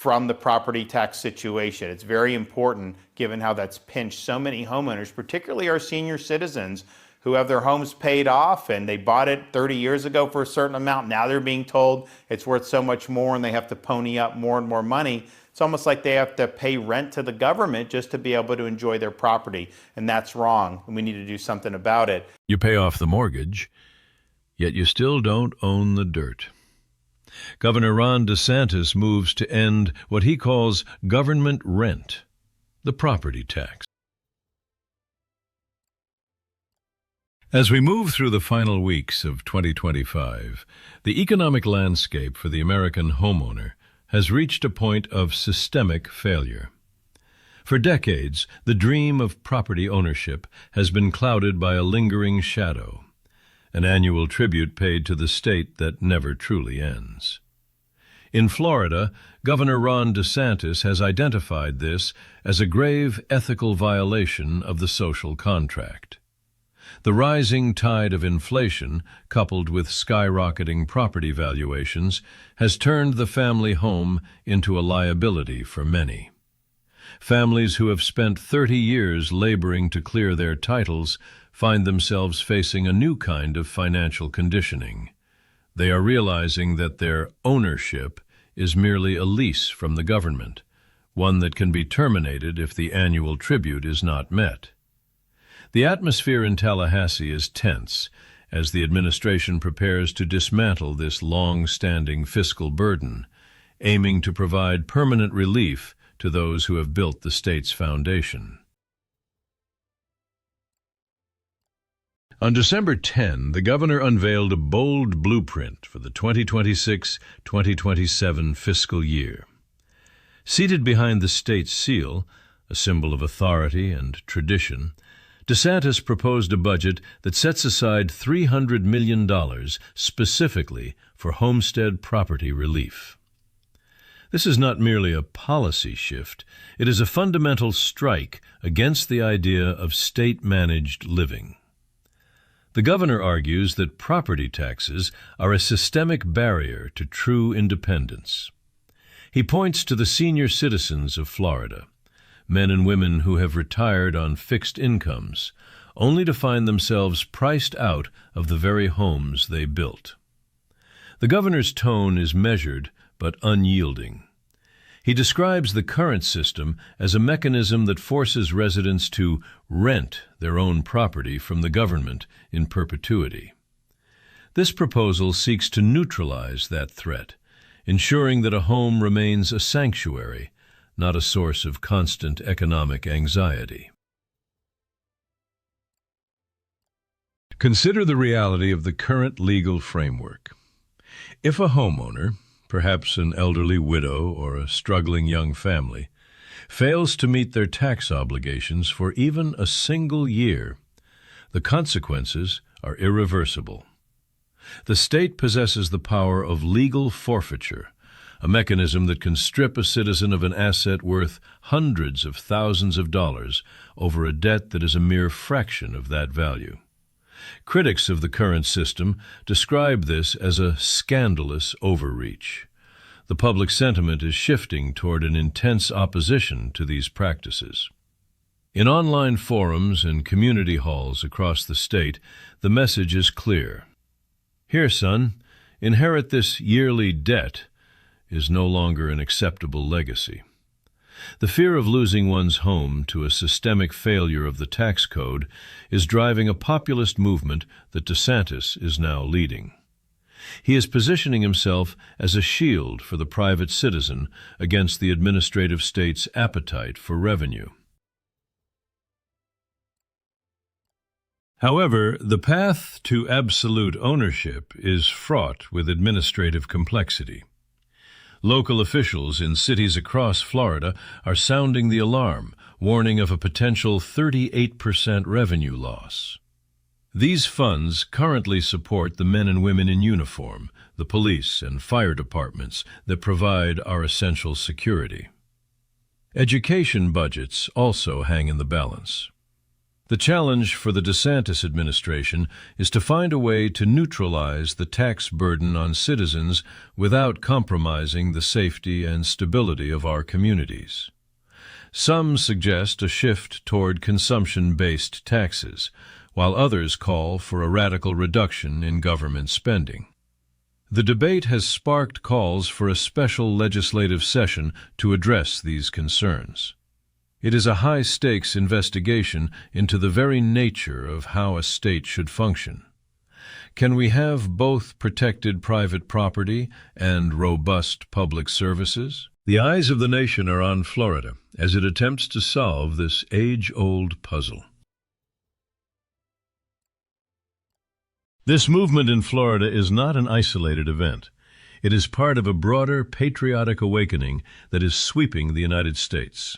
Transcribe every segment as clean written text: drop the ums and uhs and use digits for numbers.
from the property tax situation. It's very important given how that's pinched so many homeowners, particularly our senior citizens who have their homes paid off and they bought it 30 years ago for a certain amount. Now they're being told it's worth so much more and they have to pony up more and more money. It's almost like they have to pay rent to the government just to be able to enjoy their property. And that's wrong. And we need to do something about it. You pay off the mortgage, yet you still don't own the dirt. Governor Ron DeSantis moves to end what he calls government rent, the property tax. As we move through the final weeks of 2025, the economic landscape for the American homeowner has reached a point of systemic failure. For decades, the dream of property ownership has been clouded by a lingering shadow, an annual tribute paid to the state that never truly ends. In Florida, Governor Ron DeSantis has identified this as a grave ethical violation of the social contract. The rising tide of inflation, coupled with skyrocketing property valuations, has turned the family home into a liability for many. Families who have spent 30 years laboring to clear their titles find themselves facing a new kind of financial conditioning. They are realizing that their ownership is merely a lease from the government, one that can be terminated if the annual tribute is not met. The atmosphere in Tallahassee is tense as the administration prepares to dismantle this long-standing fiscal burden, aiming to provide permanent relief to those who have built the state's foundation. On December 10, the governor unveiled a bold blueprint for the 2026-2027 fiscal year. Seated behind the state's seal, a symbol of authority and tradition, DeSantis proposed a budget that sets aside $300 million specifically for homestead property relief. This is not merely a policy shift, it is a fundamental strike against the idea of state-managed living. The governor argues that property taxes are a systemic barrier to true independence. He points to the senior citizens of Florida, men and women who have retired on fixed incomes, only to find themselves priced out of the very homes they built. The governor's tone is measured but unyielding. He describes the current system as a mechanism that forces residents to rent their own property from the government in perpetuity. This proposal seeks to neutralize that threat, ensuring that a home remains a sanctuary, not a source of constant economic anxiety. Consider the reality of the current legal framework. If a homeowner, perhaps an elderly widow or a struggling young family, fails to meet their tax obligations for even a single year, the consequences are irreversible. The state possesses the power of legal forfeiture, a mechanism that can strip a citizen of an asset worth hundreds of thousands of dollars over a debt that is a mere fraction of that value. Critics of the current system describe this as a scandalous overreach. The public sentiment is shifting toward an intense opposition to these practices. In online forums and community halls across the state, the message is clear. Here, son, inherit this yearly debt is no longer an acceptable legacy. The fear of losing one's home to a systemic failure of the tax code is driving a populist movement that DeSantis is now leading. He is positioning himself as a shield for the private citizen against the administrative state's appetite for revenue. However, the path to absolute ownership is fraught with administrative complexity. Local officials in cities across Florida are sounding the alarm, warning of a potential 38% revenue loss. These funds currently support the men and women in uniform, the police and fire departments that provide our essential security. Education budgets also hang in the balance. The challenge for the DeSantis administration is to find a way to neutralize the tax burden on citizens without compromising the safety and stability of our communities. Some suggest a shift toward consumption-based taxes, while others call for a radical reduction in government spending. The debate has sparked calls for a special legislative session to address these concerns. It is a high-stakes investigation into the very nature of how a state should function. Can we have both protected private property and robust public services? The eyes of the nation are on Florida as it attempts to solve this age-old puzzle. This movement in Florida is not an isolated event. It is part of a broader patriotic awakening that is sweeping the United States.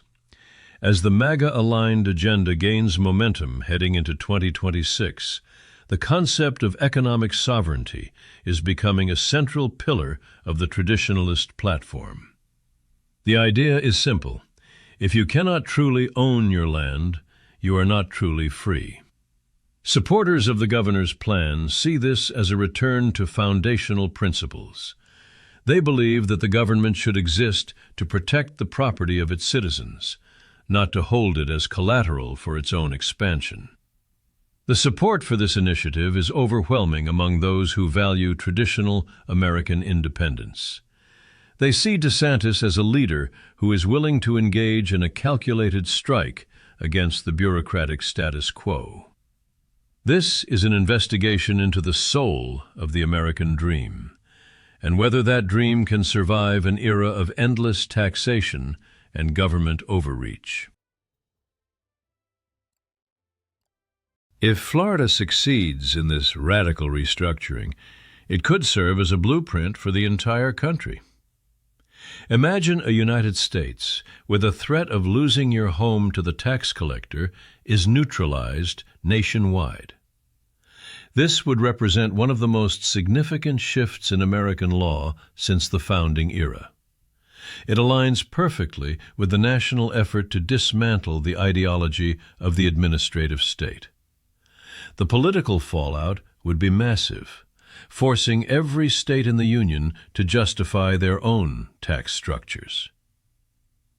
As the MAGA-aligned agenda gains momentum heading into 2026, the concept of economic sovereignty is becoming a central pillar of the traditionalist platform. The idea is simple. If you cannot truly own your land, you are not truly free. Supporters of the governor's plan see this as a return to foundational principles. They believe that the government should exist to protect the property of its citizens, not to hold it as collateral for its own expansion. The support for this initiative is overwhelming among those who value traditional American independence. They see DeSantis as a leader who is willing to engage in a calculated strike against the bureaucratic status quo. This is an investigation into the soul of the American dream, and whether that dream can survive an era of endless taxation and government overreach. If Florida succeeds in this radical restructuring, it could serve as a blueprint for the entire country. Imagine a United States where the threat of losing your home to the tax collector is neutralized nationwide. This would represent one of the most significant shifts in American law since the founding era. It aligns perfectly with the national effort to dismantle the ideology of the administrative state. The political fallout would be massive, forcing every state in the Union to justify their own tax structures.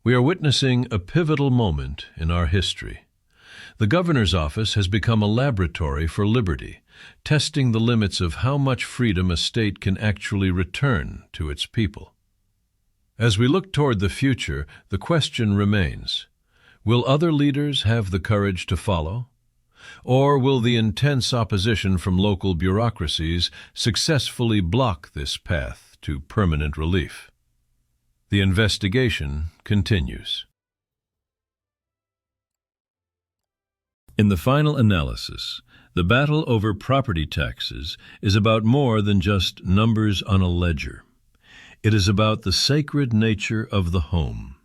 We are witnessing a pivotal moment in our history. The governor's office has become a laboratory for liberty, testing the limits of how much freedom a state can actually return to its people. As we look toward the future, the question remains, will other leaders have the courage to follow? Or will the intense opposition from local bureaucracies successfully block this path to permanent relief? The investigation continues. In the final analysis, the battle over property taxes is about more than just numbers on a ledger. It is about the sacred nature of the home.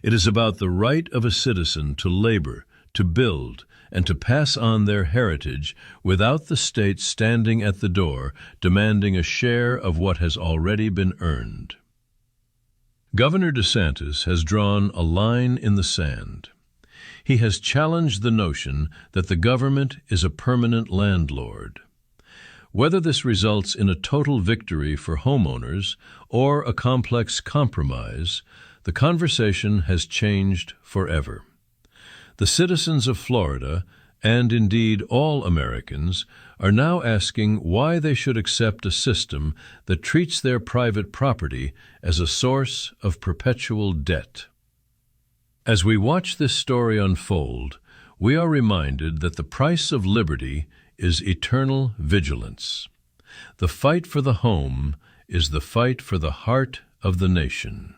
It is about the right of a citizen to labor, to build, and to pass on their heritage without the state standing at the door demanding a share of what has already been earned. Governor DeSantis has drawn a line in the sand. He has challenged the notion that the government is a permanent landlord. Whether this results in a total victory for homeowners or a complex compromise, the conversation has changed forever. The citizens of Florida, and indeed all Americans, are now asking why they should accept a system that treats their private property as a source of perpetual debt. As we watch this story unfold, we are reminded that the price of liberty is eternal vigilance. The fight for the home is the fight for the heart of the nation.